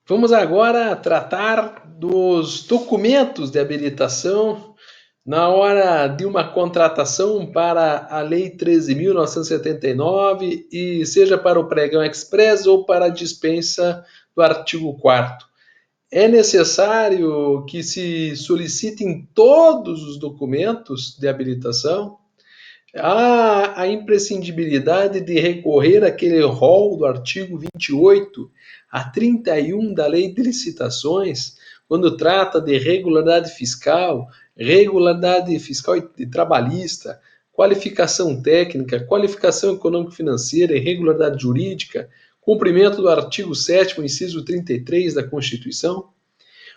Vamos agora tratar dos documentos de habilitação na hora de uma contratação para a Lei 13.979 e seja para o pregão express ou para a dispensa do artigo 4º. É necessário que se solicitem todos os documentos de habilitação. Há a imprescindibilidade de recorrer àquele rol do artigo 28 a 31 da Lei de Licitações, quando trata de regularidade fiscal e trabalhista, qualificação técnica, qualificação econômico-financeira e regularidade jurídica, cumprimento do artigo 7º, inciso 33 da Constituição.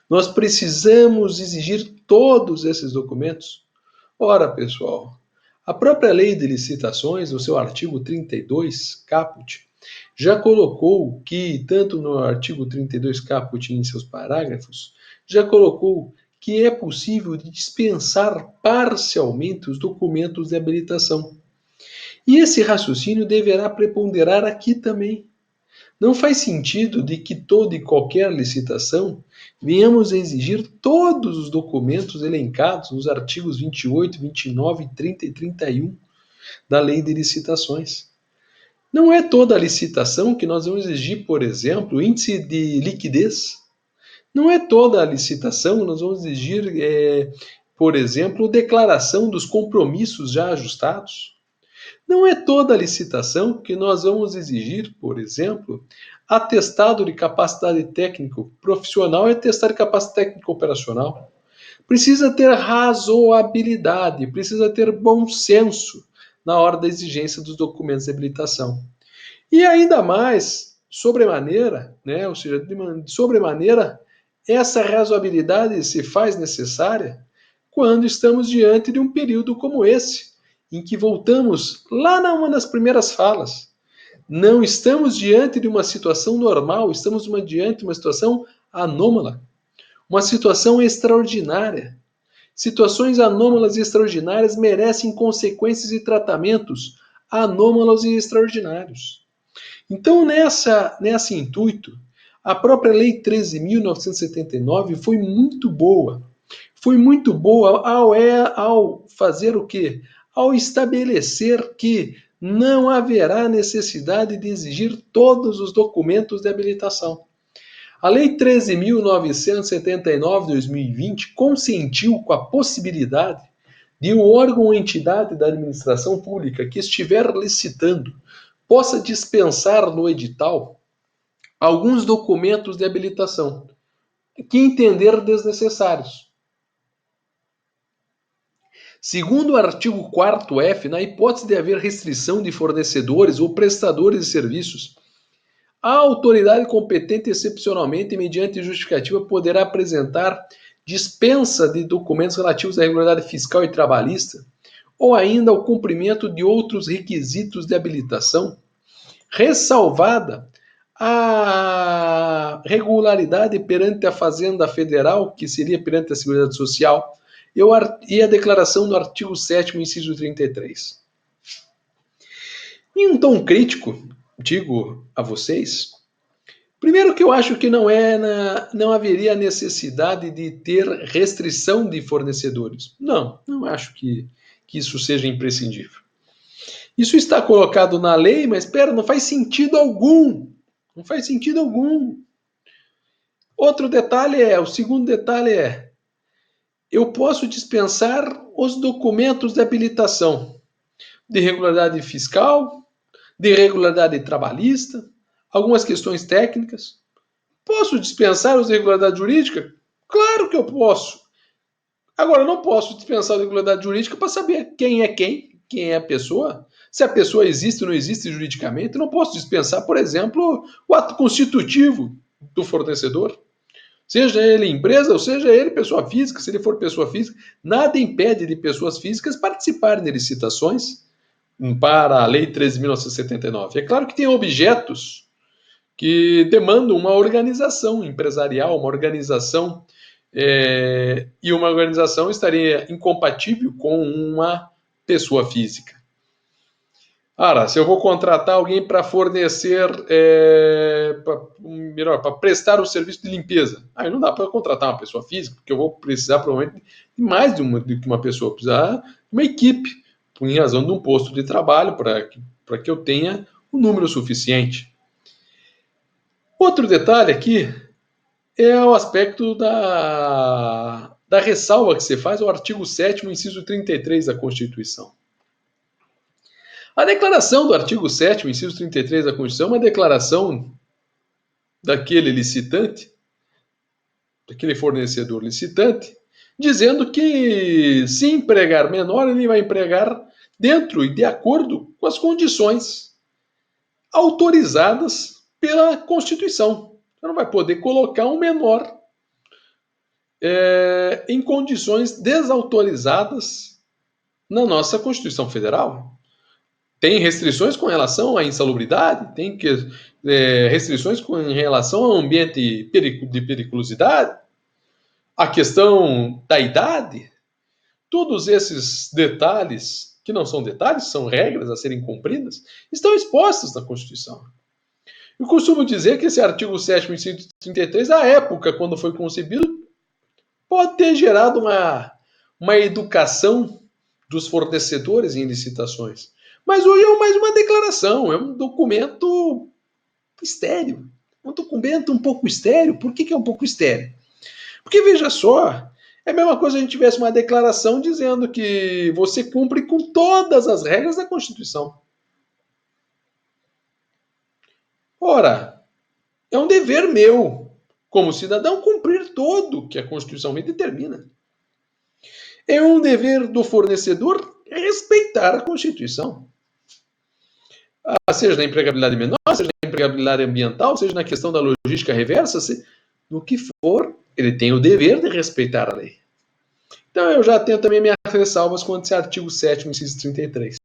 Nós precisamos exigir todos esses documentos. Ora, pessoal, a própria Lei de Licitações, no seu artigo 32, caput, já colocou que, tanto no artigo 32, caput, em seus parágrafos, já colocou que é possível dispensar parcialmente os documentos de habilitação. E esse raciocínio deverá preponderar aqui também. Não faz sentido de que toda e qualquer licitação venhamos a exigir todos os documentos elencados nos artigos 28, 29, 30 e 31 da Lei de Licitações. Não é toda a licitação que nós vamos exigir, por exemplo, índice de liquidez. Não é toda a licitação que nós vamos exigir, por exemplo, declaração dos compromissos já ajustados. Não é toda a licitação que nós vamos exigir, por exemplo, atestado de capacidade técnico profissional e atestado de capacidade técnico operacional. Precisa ter razoabilidade, precisa ter bom senso na hora da exigência dos documentos de habilitação. E ainda mais, sobremaneira, né, ou seja, de sobremaneira, essa razoabilidade se faz necessária quando estamos diante de um período como esse, em que voltamos lá numa das primeiras falas. Não estamos diante de uma situação normal, estamos diante de uma situação anômala, uma situação extraordinária. Situações anômalas e extraordinárias merecem consequências e tratamentos anômalos e extraordinários. Então, nesse intuito, a própria Lei 13.979 foi muito boa. Foi muito boa ao fazer o quê? Ao estabelecer que não haverá necessidade de exigir todos os documentos de habilitação. A Lei 13.979 de 2020 consentiu com a possibilidade de um órgão ou entidade da administração pública que estiver licitando possa dispensar no edital alguns documentos de habilitação que entender desnecessários. Segundo o artigo 4º-F, na hipótese de haver restrição de fornecedores ou prestadores de serviços, a autoridade competente, excepcionalmente e mediante justificativa, poderá apresentar dispensa de documentos relativos à regularidade fiscal e trabalhista, ou ainda ao cumprimento de outros requisitos de habilitação, ressalvada a regularidade perante a Fazenda Federal, que seria perante a Seguridade Social, e a declaração do artigo 7º, inciso 33. Em um tom crítico, digo a vocês, primeiro que eu acho que não haveria necessidade de ter restrição de fornecedores. Não acho que isso seja imprescindível. Isso está colocado na lei, mas espera, não faz sentido algum. Não faz sentido algum. O segundo detalhe é, eu posso dispensar os documentos de habilitação de regularidade fiscal, de regularidade trabalhista, algumas questões técnicas. Posso dispensar os de regularidade jurídica? Claro que eu posso. Agora, eu não posso dispensar a regularidade jurídica para saber quem é a pessoa, se a pessoa existe ou não existe juridicamente. Eu não posso dispensar, por exemplo, o ato constitutivo do fornecedor. Seja ele empresa ou seja ele pessoa física, se ele for pessoa física, nada impede de pessoas físicas participarem de licitações para a Lei 13.979. É claro que tem objetos que demandam uma organização empresarial, uma organização, e uma organização estaria incompatível com uma pessoa física. Ora, se eu vou contratar alguém para fornecer, para prestar o serviço de limpeza, aí não dá para contratar uma pessoa física, porque eu vou precisar provavelmente de mais do que uma pessoa, precisar de uma equipe, em razão de um posto de trabalho, para que eu tenha um número suficiente. Outro detalhe aqui é o aspecto da ressalva que você faz ao artigo 7º, inciso 33 da Constituição. A declaração do artigo 7º, inciso 33 da Constituição, é uma declaração daquele licitante, daquele fornecedor licitante, dizendo que se empregar menor, ele vai empregar dentro e de acordo com as condições autorizadas pela Constituição. Você não vai poder colocar um menor em condições desautorizadas na nossa Constituição Federal. Tem restrições com relação à insalubridade, tem restrições com relação ao ambiente de periculosidade, a questão da idade. Todos esses detalhes, que não são detalhes, são regras a serem cumpridas, estão expostos na Constituição. Eu costumo dizer que esse artigo 7º, inciso 33, à época, quando foi concebido, pode ter gerado uma educação dos fornecedores em licitações. Mas hoje é mais uma declaração, é um documento estéril. Um documento um pouco estéril. Por que é um pouco estéril? Porque, veja só, é a mesma coisa se a gente tivesse uma declaração dizendo que você cumpre com todas as regras da Constituição. Ora, é um dever meu, como cidadão, cumprir tudo que a Constituição me determina. É um dever do fornecedor respeitar a Constituição. Seja na empregabilidade menor, seja na empregabilidade ambiental, seja na questão da logística reversa, no que for, ele tem o dever de respeitar a lei. Então eu já tenho também minhas ressalvas quanto a esse artigo 7º, inciso 33.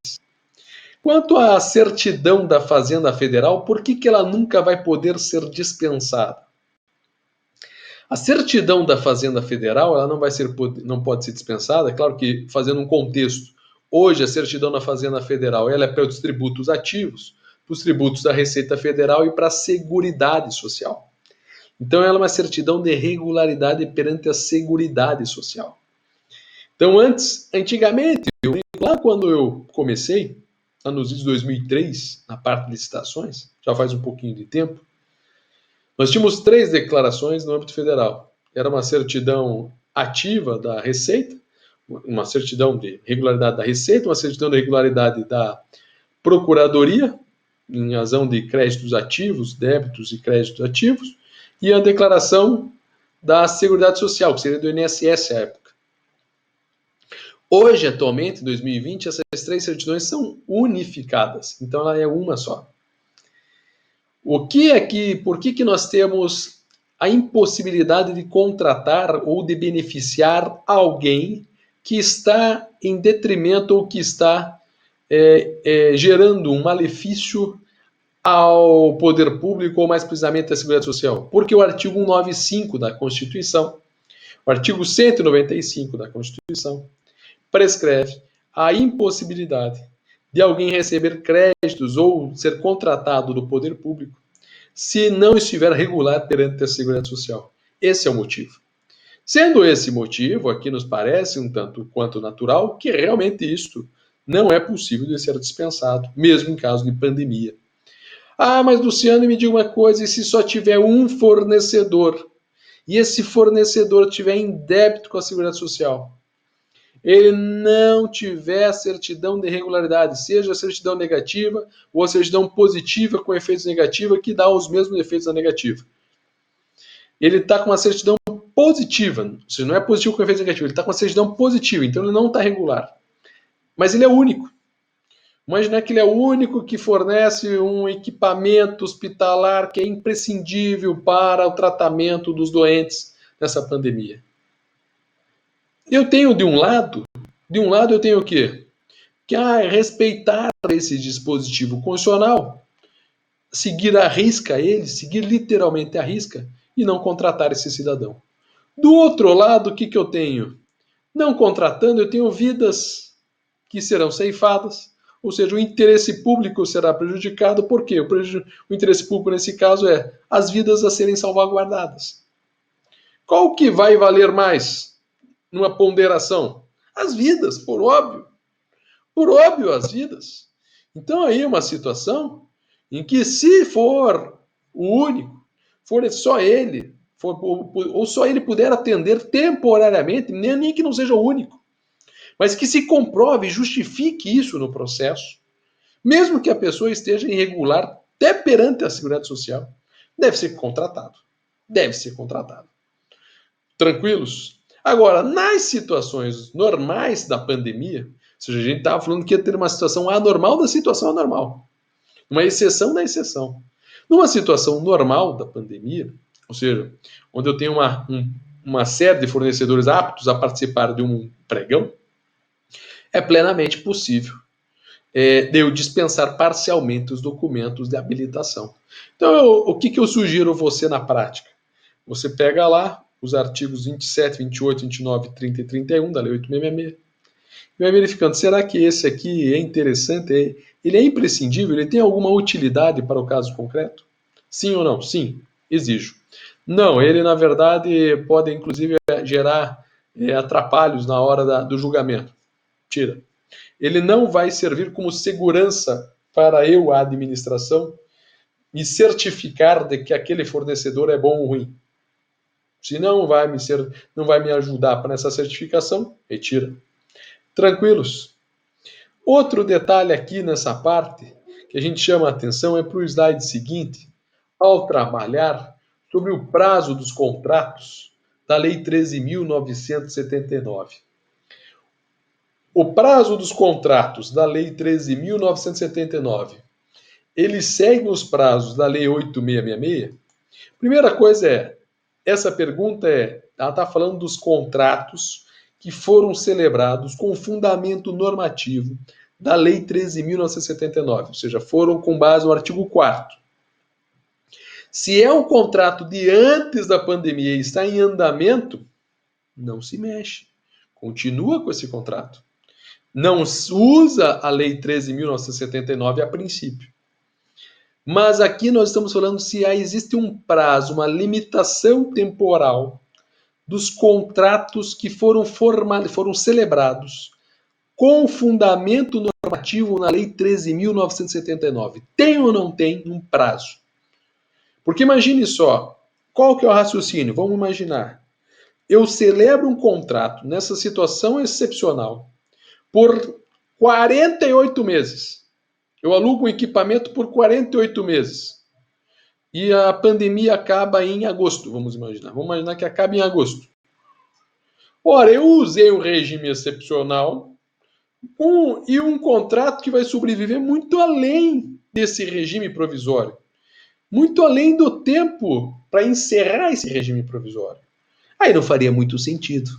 Quanto à certidão da Fazenda Federal, por que ela nunca vai poder ser dispensada? A certidão da Fazenda Federal ela não pode ser dispensada, é claro que fazendo um contexto. Hoje a certidão da Fazenda Federal ela é para os tributos ativos, para os tributos da Receita Federal e para a Seguridade Social. Então ela é uma certidão de regularidade perante a Seguridade Social. Então antigamente, lá quando eu comecei, lá nos anos 2003, na parte de licitações, já faz um pouquinho de tempo, nós tínhamos 3 declarações no âmbito federal. Era uma certidão ativa da Receita, uma certidão de regularidade da Receita, uma certidão de regularidade da Procuradoria, em razão de créditos ativos, débitos e créditos ativos, e a declaração da Seguridade Social, que seria do INSS à época. Hoje, atualmente, em 2020, essas 3 certidões são unificadas, então ela é uma só. Por que nós temos a impossibilidade de contratar ou de beneficiar alguém que está em detrimento ou que está gerando um malefício ao poder público ou mais precisamente à Seguridade Social? Porque o artigo 195 da Constituição, o artigo 195 da Constituição, prescreve a impossibilidade de alguém receber créditos ou ser contratado do poder público se não estiver regular perante a Seguridade Social. Esse é o motivo. Sendo esse motivo, aqui nos parece um tanto quanto natural que realmente isto não é possível de ser dispensado, mesmo em caso de pandemia. Mas Luciano, me diga uma coisa, e se só tiver um fornecedor, e esse fornecedor tiver em débito com a Seguridade Social, ele não tiver a certidão de regularidade, seja a certidão negativa ou a certidão positiva com efeitos negativos, que dá os mesmos efeitos da negativa. Ele está com uma certidão positiva, ou seja, não é positivo com efeitos negativos, ele está com uma certidão positiva, então ele não está regular. Mas ele é único. Imagina que ele é o único que fornece um equipamento hospitalar que é imprescindível para o tratamento dos doentes nessa pandemia. Eu tenho de um lado eu tenho o quê? Que respeitar esse dispositivo constitucional, seguir à risca ele, seguir literalmente à risca e não contratar esse cidadão. Do outro lado, o que eu tenho? Não contratando, eu tenho vidas que serão ceifadas, Ou seja, o interesse público será prejudicado, por quê? O interesse público nesse caso é as vidas a serem salvaguardadas. Qual que vai valer mais numa ponderação? As vidas, por óbvio. Por óbvio, as vidas. Então aí é uma situação em que, se for o único, for só ele, ou só ele puder atender temporariamente, nem que não seja o único, mas que se comprove e justifique isso no processo, mesmo que a pessoa esteja irregular até perante a Seguridade Social, deve ser contratado. Deve ser contratado. Tranquilos? Agora, nas situações normais da pandemia, ou seja, a gente estava falando que ia ter uma situação anormal da situação anormal. Uma exceção da exceção. Numa situação normal da pandemia, ou seja, onde eu tenho uma série de fornecedores aptos a participar de um pregão, é plenamente possível de eu dispensar parcialmente os documentos de habilitação. Então, o que eu sugiro você na prática? Você pega lá os artigos 27, 28, 29, 30 e 31 da Lei 8.666 e vai verificando, será que esse aqui é interessante? Ele é imprescindível? Ele tem alguma utilidade para o caso concreto? Sim ou não? Sim, exijo. Não, ele na verdade pode inclusive gerar atrapalhos na hora do julgamento. Tira. Ele não vai servir como segurança para eu, a administração, me certificar de que aquele fornecedor é bom ou ruim. Se não vai me ajudar para essa certificação, retira. Tranquilos? Outro detalhe aqui nessa parte que a gente chama a atenção é para o slide seguinte, ao trabalhar sobre o prazo dos contratos da Lei 13.979. O prazo dos contratos da Lei 13.979, eles seguem os prazos da Lei 8.666? Primeira coisa essa pergunta ela está falando dos contratos que foram celebrados com fundamento normativo da Lei 13.979, ou seja, foram com base no artigo 4º. Se é um contrato de antes da pandemia e está em andamento, não se mexe. Continua com esse contrato. Não usa a Lei 13.979 a princípio. Mas aqui nós estamos falando se existe um prazo, uma limitação temporal dos contratos que foram celebrados com fundamento normativo na Lei 13.979. Tem ou não tem um prazo? Porque imagine só, qual que é o raciocínio? Vamos imaginar. Eu celebro um contrato nessa situação excepcional por 48 meses. Eu alugo um equipamento por 48 meses. E a pandemia acaba em agosto, vamos imaginar. Vamos imaginar que acaba em agosto. Ora, eu usei um regime excepcional e um contrato que vai sobreviver muito além desse regime provisório. Muito além do tempo para encerrar esse regime provisório. Aí não faria muito sentido.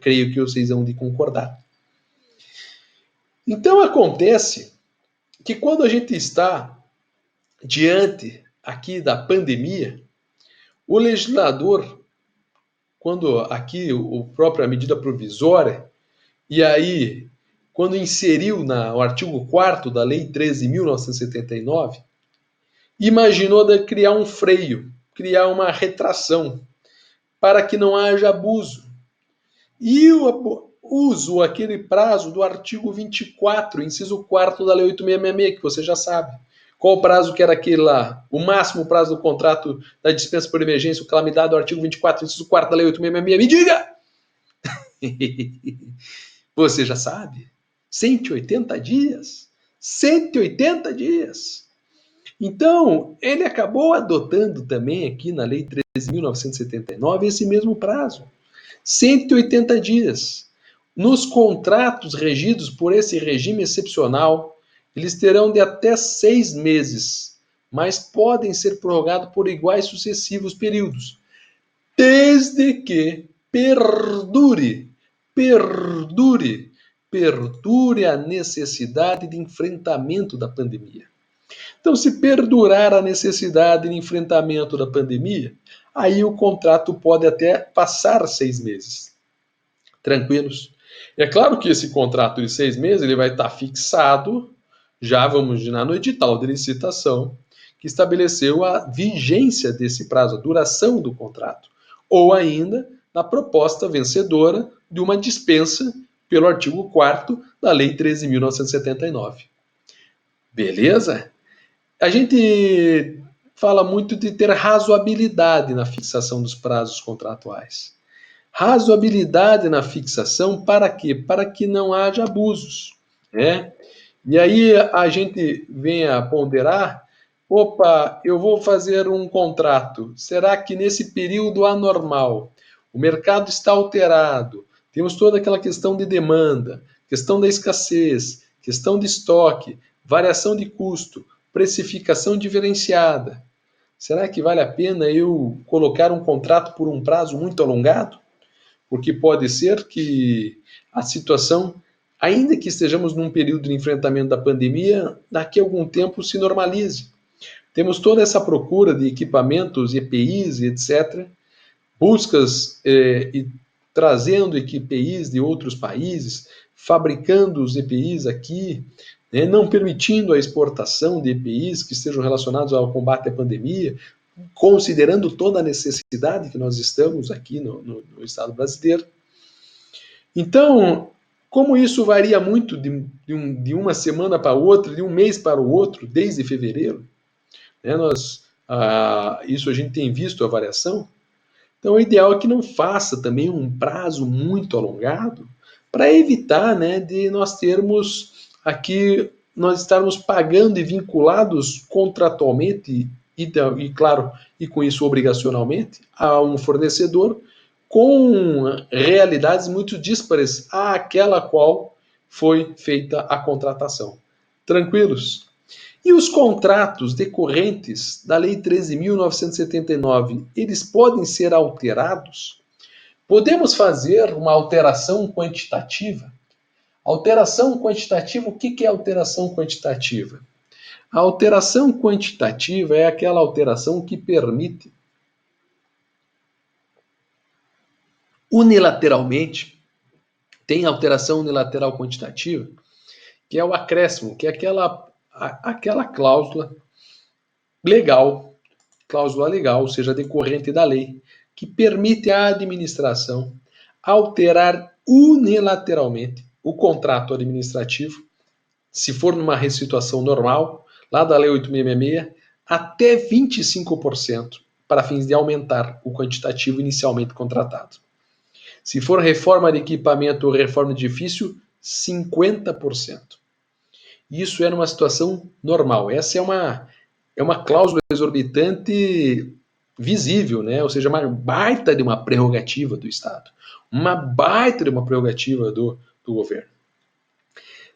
Creio que vocês vão de concordar. Então acontece que quando a gente está diante aqui da pandemia, o legislador, quando aqui a própria medida provisória, e aí quando inseriu no artigo 4º da Lei 13.979, imaginou de criar um freio, criar uma retração, para que não haja abuso. E o uso aquele prazo do artigo 24, inciso 4º da Lei 8.666, que você já sabe. Qual o prazo que era aquele lá? O máximo prazo do contrato da dispensa por emergência, o calamidade do artigo 24, inciso 4º da Lei 8.666. Me diga! Você já sabe? 180 dias. 180 dias. Então, ele acabou adotando também aqui na Lei 13.979 esse mesmo prazo. 180 dias. Nos contratos regidos por esse regime excepcional, eles terão de até 6 meses, mas podem ser prorrogados por iguais sucessivos períodos, desde que perdure a necessidade de enfrentamento da pandemia. Então, se perdurar a necessidade de enfrentamento da pandemia, aí o contrato pode até passar 6 meses. Tranquilos? É claro que esse contrato de 6 meses ele vai estar fixado, já vamos imaginar, no edital de licitação, que estabeleceu a vigência desse prazo, a duração do contrato, ou ainda na proposta vencedora de uma dispensa pelo artigo 4º da Lei 13.979. Beleza? A gente fala muito de ter razoabilidade na fixação dos prazos contratuais. Razoabilidade na fixação para quê? Para que não haja abusos, né? E aí a gente vem a ponderar, opa, eu vou fazer um contrato, será que nesse período anormal o mercado está alterado, temos toda aquela questão de demanda, questão da escassez, questão de estoque, variação de custo, precificação diferenciada. Será que vale a pena eu colocar um contrato por um prazo muito alongado? Porque pode ser que a situação, ainda que estejamos num período de enfrentamento da pandemia, daqui a algum tempo se normalize. Temos toda essa procura de equipamentos, EPIs e etc., buscas e trazendo EPIs de outros países, fabricando os EPIs aqui, né, não permitindo a exportação de EPIs que estejam relacionados ao combate à pandemia, considerando toda a necessidade que nós estamos aqui no Estado brasileiro. Então, como isso varia muito de uma semana para outra, de um mês para o outro, desde fevereiro, né, isso a gente tem visto a variação, então o ideal é que não faça também um prazo muito alongado para evitar, né, de nós termos aqui, nós estarmos pagando e vinculados contratualmente e claro, e com isso obrigacionalmente, a um fornecedor com realidades muito díspares àquela qual foi feita a contratação. Tranquilos? E os contratos decorrentes da Lei 13.979, eles podem ser alterados? Podemos fazer uma alteração quantitativa? Alteração quantitativa, o que é alteração quantitativa? A alteração quantitativa é aquela alteração que permite unilateralmente, tem alteração unilateral quantitativa, que é o acréscimo, que é aquela cláusula legal, ou seja, decorrente da lei, que permite à administração alterar unilateralmente o contrato administrativo, se for numa situação normal, lá da Lei 8.666, até 25% para fins de aumentar o quantitativo inicialmente contratado. Se for reforma de equipamento ou reforma de edifício, 50%. Isso é numa situação normal. Essa é uma cláusula exorbitante visível, né? Ou seja, uma baita de uma prerrogativa do Estado. Uma baita de uma prerrogativa do governo.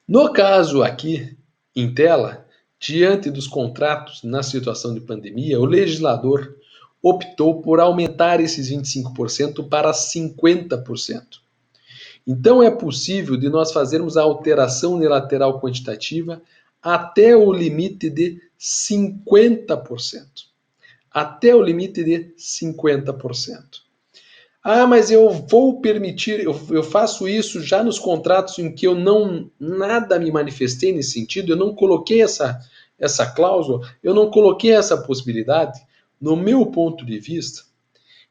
No caso aqui, em tela, diante dos contratos na situação de pandemia, o legislador optou por aumentar esses 25% para 50%. Então é possível de nós fazermos a alteração unilateral quantitativa até o limite de 50%. Até o limite de 50%. Ah, mas eu vou permitir, eu faço isso já nos contratos em que eu não nada me manifestei nesse sentido, eu não coloquei essa cláusula, eu não coloquei essa possibilidade. No meu ponto de vista,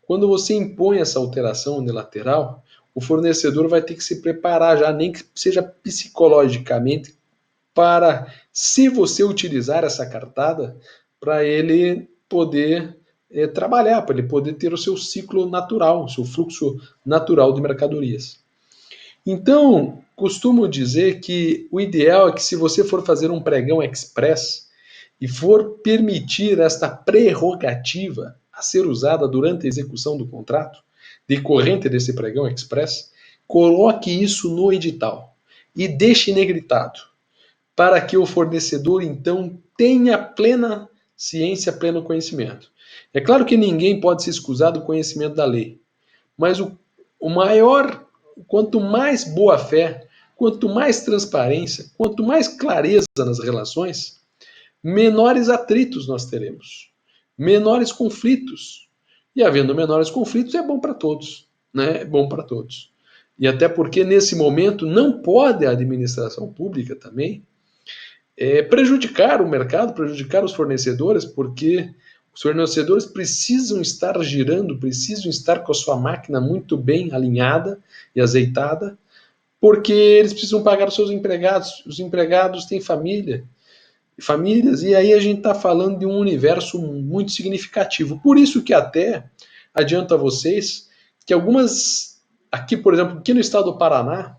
quando você impõe essa alteração unilateral, o fornecedor vai ter que se preparar já, nem que seja psicologicamente, para, se você utilizar essa cartada, para ele poder trabalhar, para ele poder ter o seu ciclo natural, o seu fluxo natural de mercadorias. Então, costumo dizer que o ideal é que, se você for fazer um pregão express e for permitir esta prerrogativa a ser usada durante a execução do contrato, decorrente desse pregão express, coloque isso no edital e deixe negritado, para que o fornecedor, então, tenha plena ciência, pleno conhecimento. É claro que ninguém pode se excusar do conhecimento da lei, mas o maior, quanto mais boa fé, quanto mais transparência, quanto mais clareza nas relações, menores atritos nós teremos, menores conflitos. E havendo menores conflitos, é bom para todos, né? É bom para todos. E até porque, nesse momento, não pode a administração pública também prejudicar o mercado, prejudicar os fornecedores, porque os fornecedores precisam estar girando, precisam estar com a sua máquina muito bem alinhada e azeitada, porque eles precisam pagar os seus empregados. Os empregados têm famílias, e aí a gente está falando de um universo muito significativo. Por isso que até adianto a vocês que algumas, aqui por exemplo, aqui no estado do Paraná,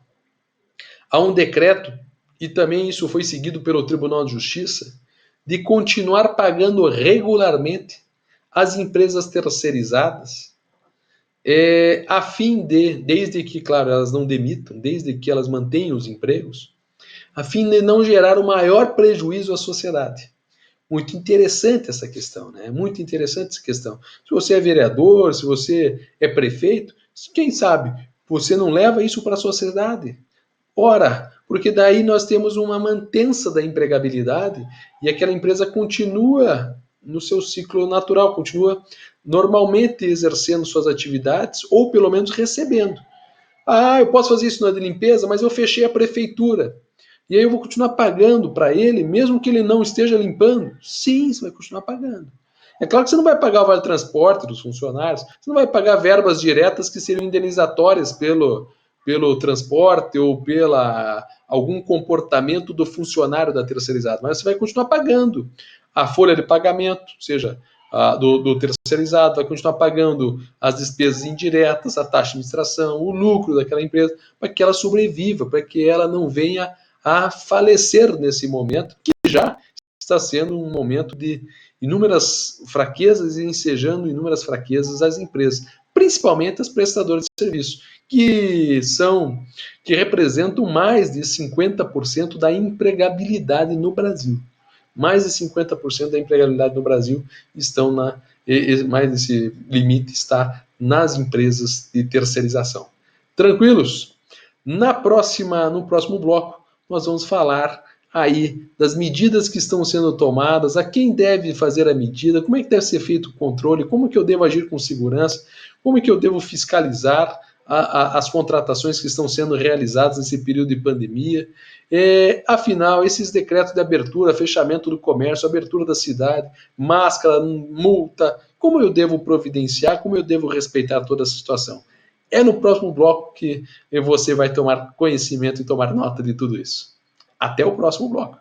há um decreto, e também isso foi seguido pelo Tribunal de Justiça, de continuar pagando regularmente as empresas terceirizadas, a fim de, desde que, claro, elas não demitam, desde que elas mantenham os empregos, a fim de não gerar o maior prejuízo à sociedade. Muito interessante essa questão, né? Muito interessante essa questão. Se você é vereador, se você é prefeito, quem sabe você não leva isso para a sociedade? Ora, porque daí nós temos uma mantença da empregabilidade e aquela empresa continua no seu ciclo natural, continua normalmente exercendo suas atividades ou pelo menos recebendo. Ah, eu posso fazer isso na de limpeza, mas eu fechei a prefeitura. E aí eu vou continuar pagando para ele, mesmo que ele não esteja limpando? Sim, você vai continuar pagando. É claro que você não vai pagar o vale transporte dos funcionários, você não vai pagar verbas diretas que seriam indenizatórias pelo transporte ou pela algum comportamento do funcionário da terceirizada, mas você vai continuar pagando a folha de pagamento, seja do terceirizado, vai continuar pagando as despesas indiretas, a taxa de administração, o lucro daquela empresa, para que ela sobreviva, para que ela não venha a falecer nesse momento, que já está sendo um momento de inúmeras fraquezas e ensejando inúmeras fraquezas às empresas, principalmente as prestadoras de serviço, que representam mais de 50% da empregabilidade no Brasil. Mais de 50% da empregabilidade no Brasil estão mais desse limite está nas empresas de terceirização. Tranquilos? No próximo bloco, nós vamos falar aí das medidas que estão sendo tomadas, a quem deve fazer a medida, como é que deve ser feito o controle, como que eu devo agir com segurança, como é que eu devo fiscalizar as contratações que estão sendo realizadas nesse período de pandemia. Afinal, esses decretos de abertura, fechamento do comércio, abertura da cidade, máscara, multa, como eu devo providenciar, como eu devo respeitar toda essa situação. É no próximo bloco que você vai tomar conhecimento e tomar nota de tudo isso. Até o próximo bloco.